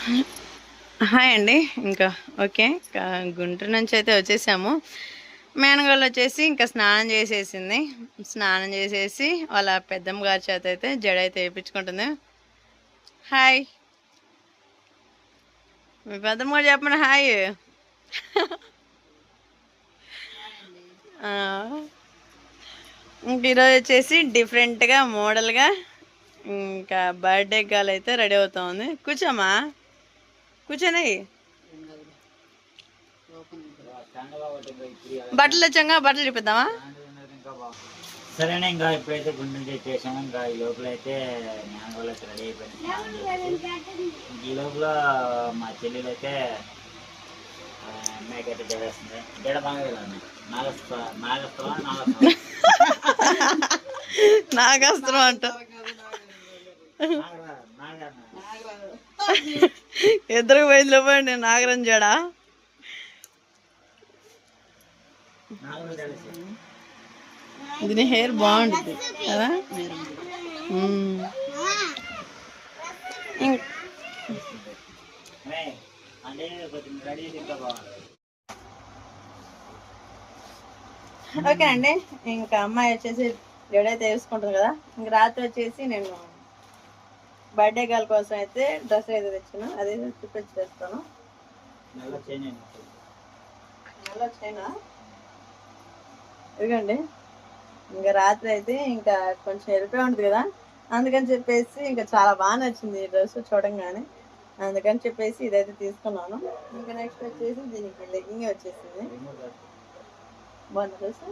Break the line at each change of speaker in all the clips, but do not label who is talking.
Hi అండి. ఇంకా okay. Guntur నుంచి అయితే వచ్చేసాము. మేనగాళ్ళు వచ్చేసి ఇంకా స్నానం చేసేసింది. స్నానం చేసేసి వాళ్ళ పెద్దమ్మ గారి చేత అయితే జడ అయితే వేయించుకుంటుంది. హాయ్, మీ పెద్దమ్మ గారు చెప్పండి హాయ్. ఇంక ఈరోజు వచ్చేసి డిఫరెంట్గా మోడల్గా ఇంకా బర్త్డే గర్ల్ అయితే రెడీ అవుతా ఉంది. కూర్చోమ్మా, కూర్చొని బట్టలు వచ్చాక బట్టలు చూపిద్దామా?
సరేనా, ఇంకా ఇప్పుడైతే గుండెలు తెచ్చేసాము. ఇంకా ఈ లోపల అయితే మ్యాంగోలు అయితే రెడీ అయిపోయింది. ఈ లోపల మా చెల్లెలు అయితే అమ్మాయికి అయితే జడేస్తుంది. జడ బాగా వెళ్ళండి.
నాగస్త్రం అంట. ఇద్దరు పోయింది పోండి. నాగరం జడ దీని హెయిర్ బాగుంటుంది కదా. ఓకే అండి, ఇంకా అమ్మాయి వచ్చేసి జడైతే వేసుకుంటుంది కదా. ఇంక రాత్రి వచ్చేసి నేను బర్త్డే గర్ల్ కోసం అయితే డ్రెస్ అయితే తెచ్చాను. అదే చూపించేస్తాను. నల్ల చైనా ఇదిగండి. ఇంకా రాత్రి అయితే ఇంకా కొంచెం ఎరిపే ఉంటుంది కదా, అందుకని చెప్పేసి ఇంకా చాలా బాగా నచ్చింది ఈ డ్రెస్ చూడంగానే. అందుకని చెప్పేసి ఇదైతే తీసుకున్నాను. ఇంకా నెక్స్ట్ వచ్చేసి దీనికి లెగ్గింగ్ వచ్చేసింది. బాగుంది డ్రెస్,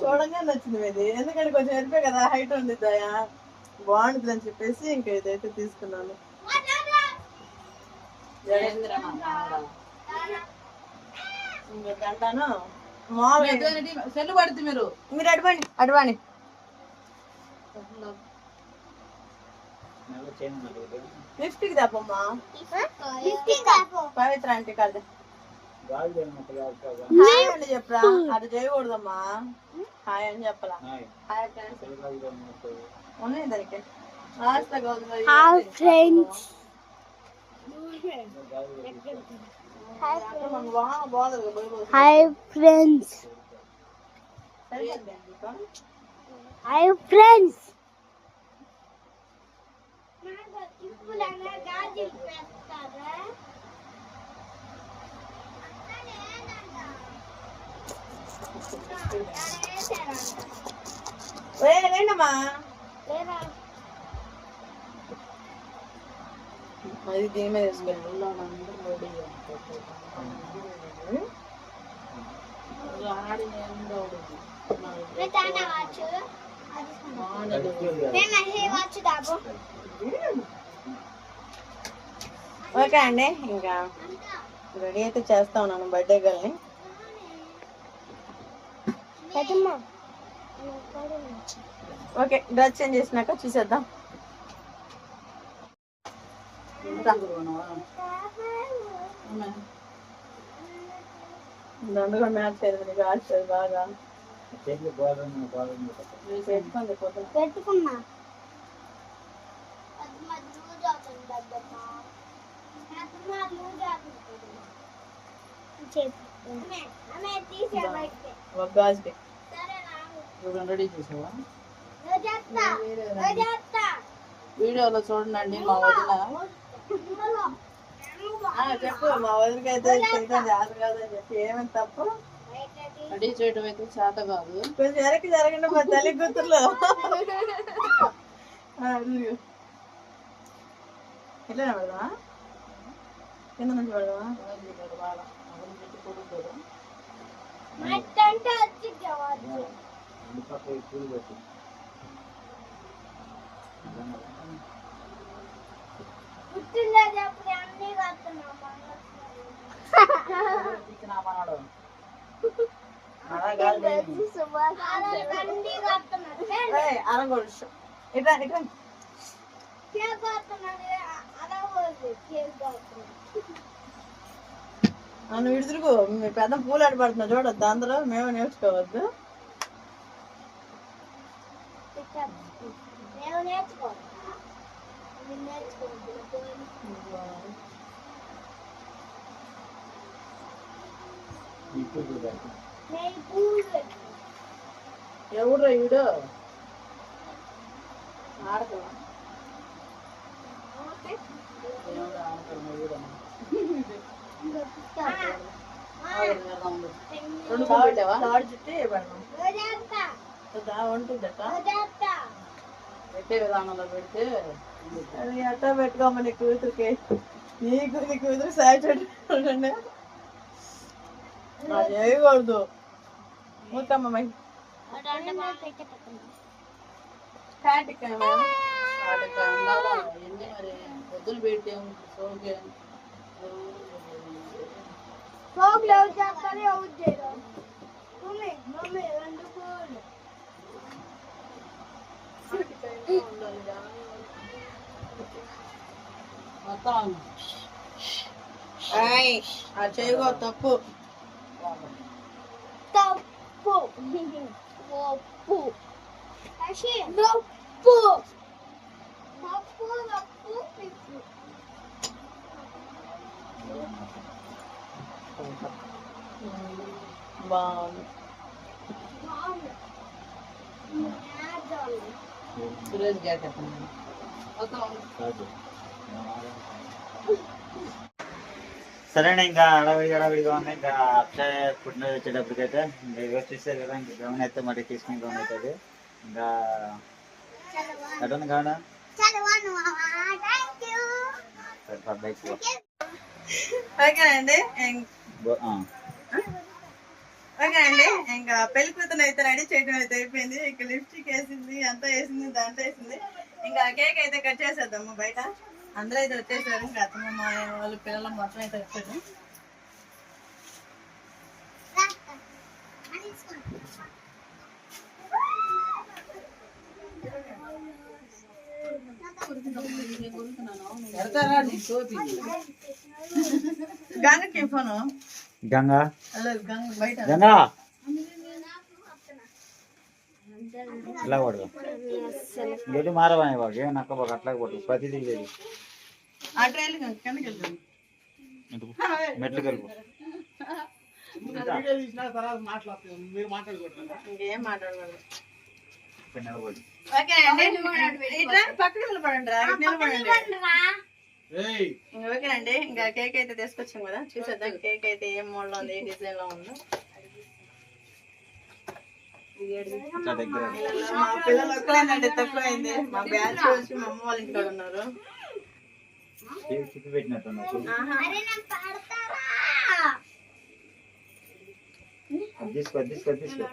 చూడంగానే నచ్చింది ఇది. ఎందుకంటే కొంచెం ఎరిపే కదా, హైట్ ఉంది దయా, బాగుంటుంది అని చెప్పేసి ఇంకా ఇదైతే తీసుకున్నాను. ఇంకా గంటాను సెల్లు పడుతుంది. మీరు అడవండి అడవండి. లిఫ్ట్కి తప్పమ్మా, పవిత్ర అంటే కాదు హాయ్ అని చెప్పరా. అటు చేయకూడదమ్మా, హాయ్ అని చెప్పాలా. హాయ్ ఫ్రెండ్స్ ఉన్నాయి దానికి.
Hi friends, hi friends.
రేండమ్మా, అది దీని మీద ఓకే అండి, ఇంకా రెడీ అయితే చేస్తా ఉన్నాను బర్త్డే గర్ల్ని. ఓకే, డ్రెస్ చేంజ్ చేసినాక చూసేద్దాం. దండగా మ్యాచ్ అయ్యింది నీకు, ఆశ బాగా
పెట్టుకున్నా.
రెడీ చేసావా? వీడియోలో చూడండి మా వదిన. చెప్పు, మా వదినకి అయితే చేత కాదని చెప్పి. ఏమైనా తప్పు రెడీ చేయడం అయితే చేత కాదు. కొంచెం వెనక్కి జరగండి మా తల్లి కూతుర్లో. ఎట్లా పెడదామా, కింద నుంచి పెడదామా? ఇట్లా ఇట్లా నువ్వు విడుతురుకు. మీ పెద్ద పూలు ఆడపడుతున్నా చూడొద్దు, అందులో మేము నేర్చుకోవద్దు.
ఇప్పుడు చూడాలి.
ఎవరు వీడు ఆడతావా రెండు పెట్టావా తాడు చుట్టి పెడదాం ఉంటుందట పెట్టే విధానంలో పెడితే అది అట్టా పెట్టుకోమ్మ నీ కూతురికి నీ కూతురు సాయంత్రం చేయకూడదు మూతమ్మ పొద్దున పెట్టాం మొత్తం అది చేయకూడదు తప్పు
తప్పు తప్పు తప్పు
బాగుంది సురేష్ గారు చెప్పండి
కాదు. సరేనా ఇంకా అడవిడిగా ఉంది. ఇంకా అక్షయ పుట్టినరోజు వచ్చేటప్పటికైతే ఇంకా ఇవి చూసారు కదా, ఇంకా గమనం అయితే మరి తీసుకుని గమనం అవుతుంది. ఇంకా ఎటువంటి గమనం
ఓకేనండి ఓకేనండి ఇంకా పెళ్లి కూతురు అయితే రెడీ చేయడం అయితే అయిపోయింది. ఇంకా లిప్స్టిక్ వేసింది, అంతా వేసింది, దాంట్లో వేసింది. ఇంకా కేక్ అయితే కట్ చేసేద్దాము బయట. అందరూ అయితే వచ్చేసారు. ఇంకా అత్తమ్మ మా వాళ్ళు పిల్లలు మొత్తం అయితే వచ్చారు. గంగకి ఫోను
గంగా
బయట
గంగా ఇలా కొడు గడ్డి మారవా బాబు ఏం నక్క బాబు అట్లా కొట్టు ప్రతిదీ లేదు.
అటు వెళ్ళి కిందకి వెళ్తాను
మెట్లు కలుపు
ఇంకేం మాట్లాడకూడదు.
నిలబడి
ఇట్లా పక్కన నిలబడండి రా, ఇటు నిలబడండి. ఓకేనండి ఇంకా కేక్ అయితే తీసుకొచ్చాం కదా, చూసేద్దాం కేక్ అయితే ఏం మోడల్ ఉంది, ఏ డిజైన్ లో ఉందో.
దగ్గర
మా పిల్లలు ఒక్కలేనండి తక్కువైంది. మా బ్యాచ్ వచ్చి మా అమ్మ వాళ్ళ ఇంట్లో ఉన్నారు.
చుట్టూ పెట్టినట్టున్నారు. తీసుకో తీసుకో తీసుకో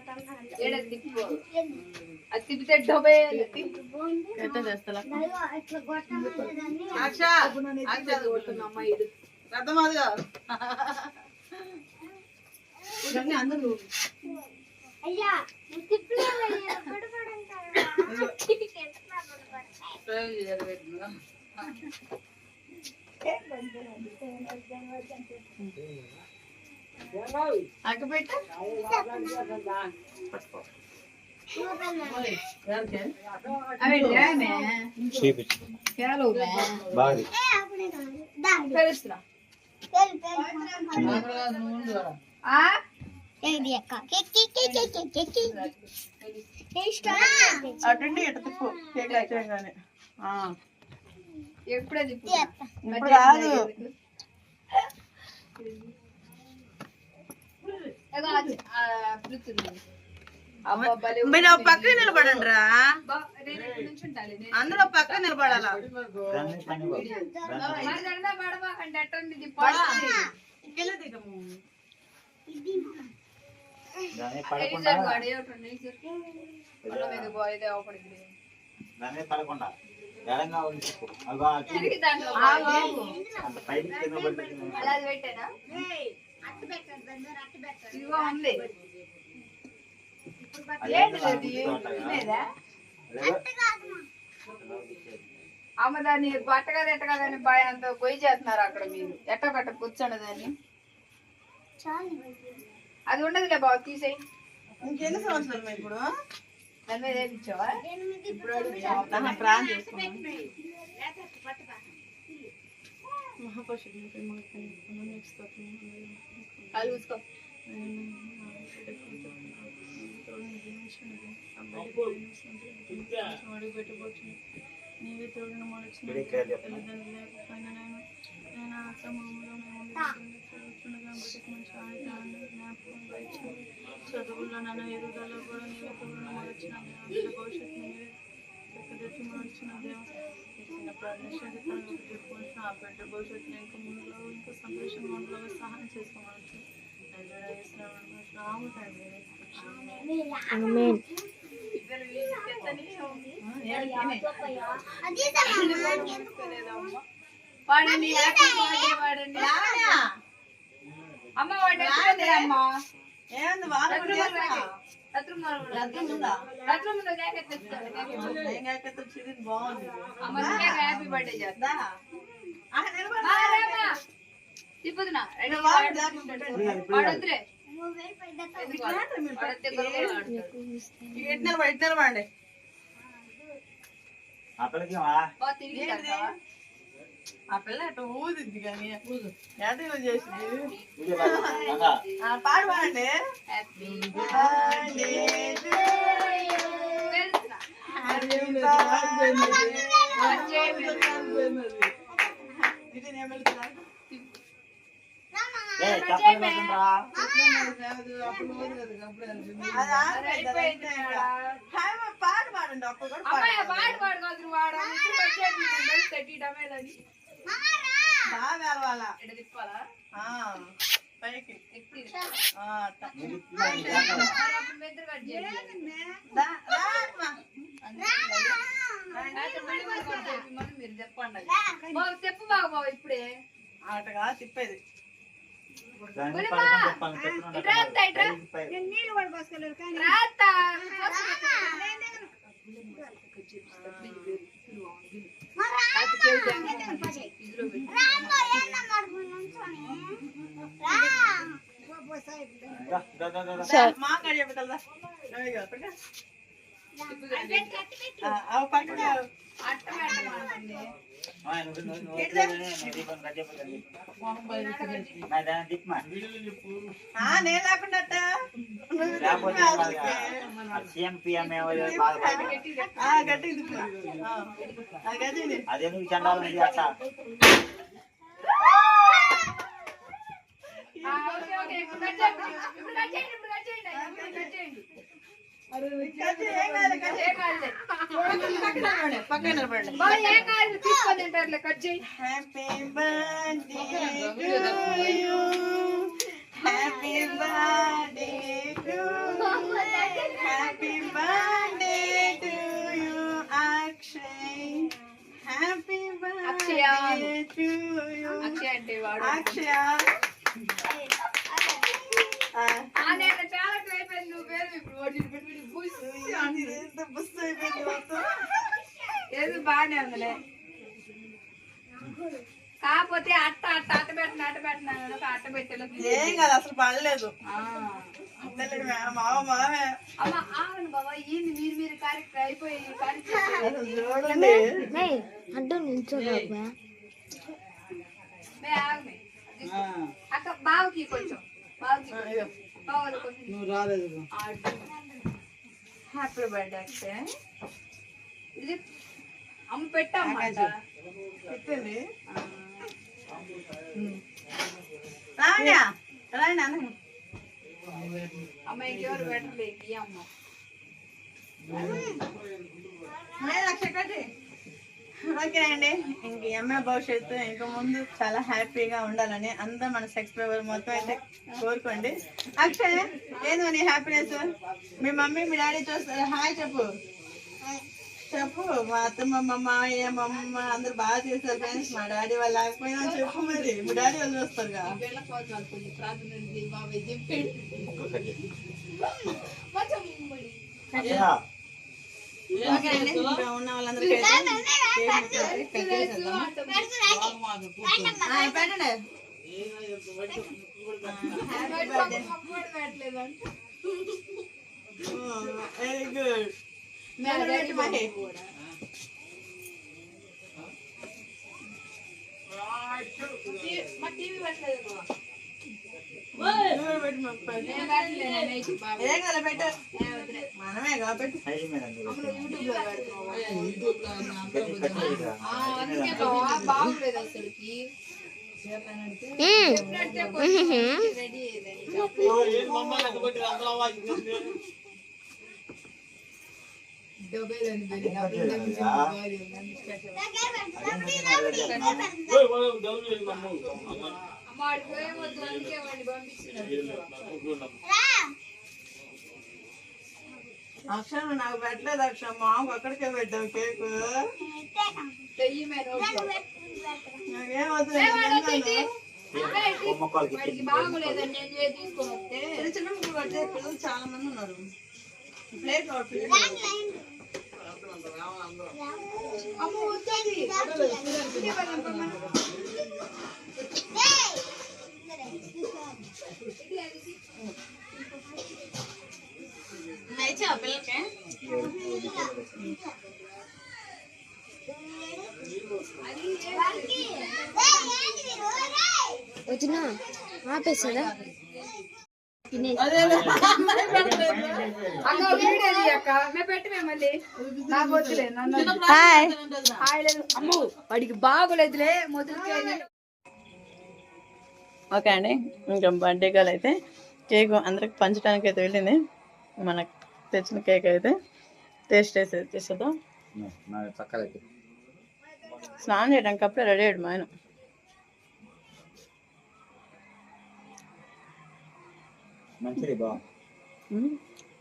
ఎంత చేస్తా అర్థమాదిగా అందరూ అక్కడ పెట్టు బాగా
అటండి ఇటు తిప్పు కేక్ వచ్చేయగానే. ఇప్పుడు రాదు. మీరు పక్కన నిలబడండి రా, అందరూ పక్కన నిలబడాలా.
పడకుండా ఎడంగా ఉంచుకో. అంత పైకి కింద
అమ్మ దాన్ని బట్టగా తిట్టగాదని బాయ్ అంత పొయ్యి చేస్తున్నారు అక్కడ. మీరు ఎట్ట పెట్ట కూర్చోండి దాన్ని, అది ఉండదులే బాబు తీసేయి.
ఇంకెన్ని సంవత్సరాలు ఇప్పుడు
దాని మీద వేయించావా ఇప్పుడు
ప్రాణం చేసుకున్నాను మహాపరుషుడు
కాలు చూసుకో
నీవే తోడిన మొలచిన తల్లిదండ్రులు లేకపోయినా నేను అసమూలంలో చదువుల్లో నన్ను ఎదుగుదల కూడా నీవే తోడిన మొలచిన భవిష్యత్తు నీవే చక్కదెత్తి మొలచిన చిన్న ప్రార్థన చెప్పుకుంటున్న ఆ బిడ్డ భవిష్యత్తులో ఇంకా ముందులో ఇంకా సంతోషంగా ఉండలో సహాయం చేసుకోవచ్చు రాము తండ్రి
వాడండి హ్యాపీ బర్త్డే వాడండి అమ్మ వాడు అమ్మా
ఏంది వాళ్ళు బాగుంది
హ్యాపీ బర్త్డే చేస్తా తిప్పుతున్నా వాడొద్దులే
నిలబడండి ఆ పిల్ల అటు ఊదిద్ది కానీ ఎటలో చేసింది పాడు పాడండి ఇది నేను వెళ్తున్నా పాడు పాడండి అప్పుడు కూడా బాగా కలవాలా పైకి
మీరు చెప్పండి చెప్పు బాగా బాబు ఇప్పుడే
ఆటగా తిప్పేది మాట్లాడి చెప్పగలదా పక్కన నేను లేకుండా
అదేందుకు చండాలి అట్లా
happy birthday to you happy birthday to happy birthday to you Akshay happy birthday to you Akshaya
చాలా అయిపోయింది నువ్వు పేరు ఇప్పుడు
బుస్ అయిపోయింది మొత్తం
ఏది బాగానే ఉందిలే కాకపోతే అట్ట అట్ట పెట్టేలో
ఏం కాదు అసలు పడలేదు మావ మావే
అమ్మ ఆగండి బాబా ఏంది మీరు కార్యక్రమం అయిపోయి
చూడండి
అక్క బావుకి కొంచెం బావాలి కొంచెం
నువ్వు రాలేదు
హ్యాపీ బర్త్డే అక్ష ఇది అమ్మ పెట్టమ్మా
పెట్టండి రాణ్యా రాణి అన్న
అమ్మ ఇంకెవరు పెట్టలే ఈ అమ్మ
ఓకే అండి ఇంక ఎంఏ భవిష్యత్తు ఇంకా ముందు చాలా హ్యాపీగా ఉండాలని అందరూ మన సబ్స్క్రైబర్ మొత్తం అయితే కోరుకోండి. అక్షయ్ ఏంది నీ హ్యాపీనెస్? మీ మమ్మీ మీ డాడీ చూస్తారు, హాయ్ చెప్పు చెప్పు. మా అత్తమ్మ మా మామయ్య మా అమ్మ అందరు బాగా చేస్తారు ఫ్రెండ్స్. మా డాడీ వాళ్ళు లేకపోయినా చెప్పు, మరి మీ డాడీ వాళ్ళు చూస్తారు కదా. ఓకే అండి, ఇంకా ఉన్న వాళ్ళందరికీ పెట్టండి. Very good. మనమే కాబట్టి
బాగులేదు అసలుకి
అక్షరం నాకు పెట్టలేదు అక్షరం మాకు అక్కడికే పెట్టావు కేకు
బాగోలేదని నేను తీసుకొని వస్తే
చిన్న ముగ్గురు పడితే పిల్లలు చాలా మంది ఉన్నారు ప్లేట్
అమ్మ వచ్చేది
నైచా పిల్లలకి
వచ్చినా ఆపేసాడా
అక్క వీడియో అక్క మేము పెట్టమే మళ్ళీ నాకు వద్దులే నన్ను హాయ్ లేదు అమ్మో వాడికి బాగోలేదులే మొదలుకే
ఓకే అండి ఇంకా బర్త్డే గర్ల్ అయితే కేక్ అందరికి పంచడానికి అయితే వెళ్ళింది మనకు తెచ్చిన కేక్ అయితే టేస్ట్ వేసి తీసేద్దాం స్నానం చేయడానికి అప్పుడే రెడీ అయ్యాడు మా ఆయన
మంచిది బా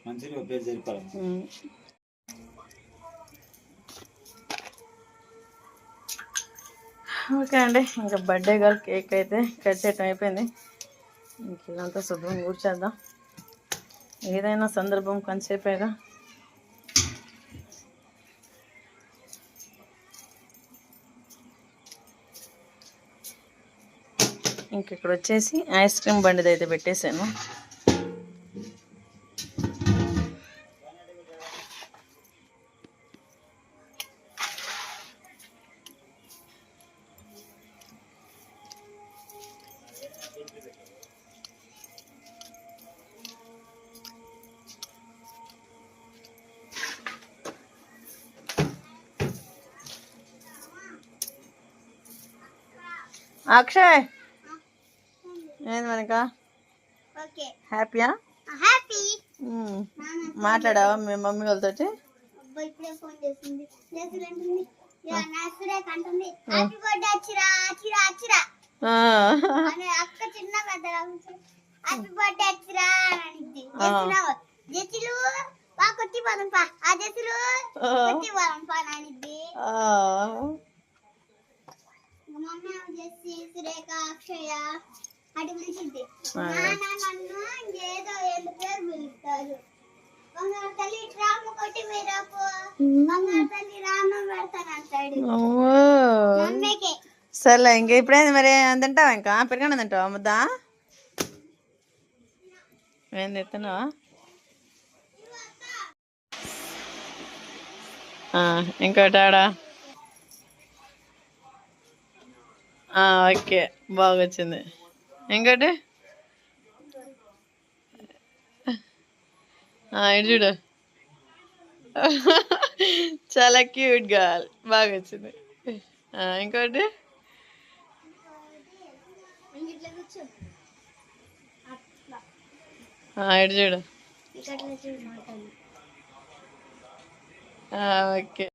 మంచిది పేరు జరిపాలి
ఓకే అండి ఇంకా బర్త్డే గర్ల్ కేక్ అయితే కట్ చేయటం అయిపోయింది ఇంక ఇదంతా శుభ్రం కూర్చేద్దాం ఏదైనా సందర్భం కొంతసేపేగా ఇంక ఇక్కడ వచ్చేసి ఐస్ క్రీమ్ బండిది అయితే పెట్టేశాను అక్షయ్ ఏంది మనక హ్యాపీయా మాట్లాడావా మీ మమ్మీ వాళ్ళతో
ఇప్పుడే ఫోన్ చేసింది హ్యాపీ బర్త్డే అచ్చిరా అచ్చిరా అచ్చిరా అని అక్క చిన్న పెద్ద హ్యాపీ బర్త్డే అచ్చిరా అని జెసిలు బా కొట్టి పోదాం పా ఆ జెసిలు కొట్టి పోదాం పా నానిద్ది మమ్మీ జెసి సురేఖ అక్షయ అటు పిలిచింది నాన్న నన్ను ఏదో ఏదో పేరు పిలుస్తారు బంగారు తల్లి రాము కొట్టి మీరాపు బంగారు తల్లి రాము పెడతానంటాడు మమ్మీకి
సర్లే ఇంకా ఇప్పుడేంది మరి తింటావా ఇంకా పెరగడం తింటావా ముద్దా ఏం తింటున్నావా ఇంకోటి ఆడా ఓకే బాగా వచ్చింది ఇంకోటి ఇటు చూడు చాలా క్యూట్ గర్ల్ బాగా వచ్చింది ఇంకోటి
ఇట్లా కూర్చో
ఇటు చూడు
ఇక్కడ చూడు మాట్లాడు
ఓకే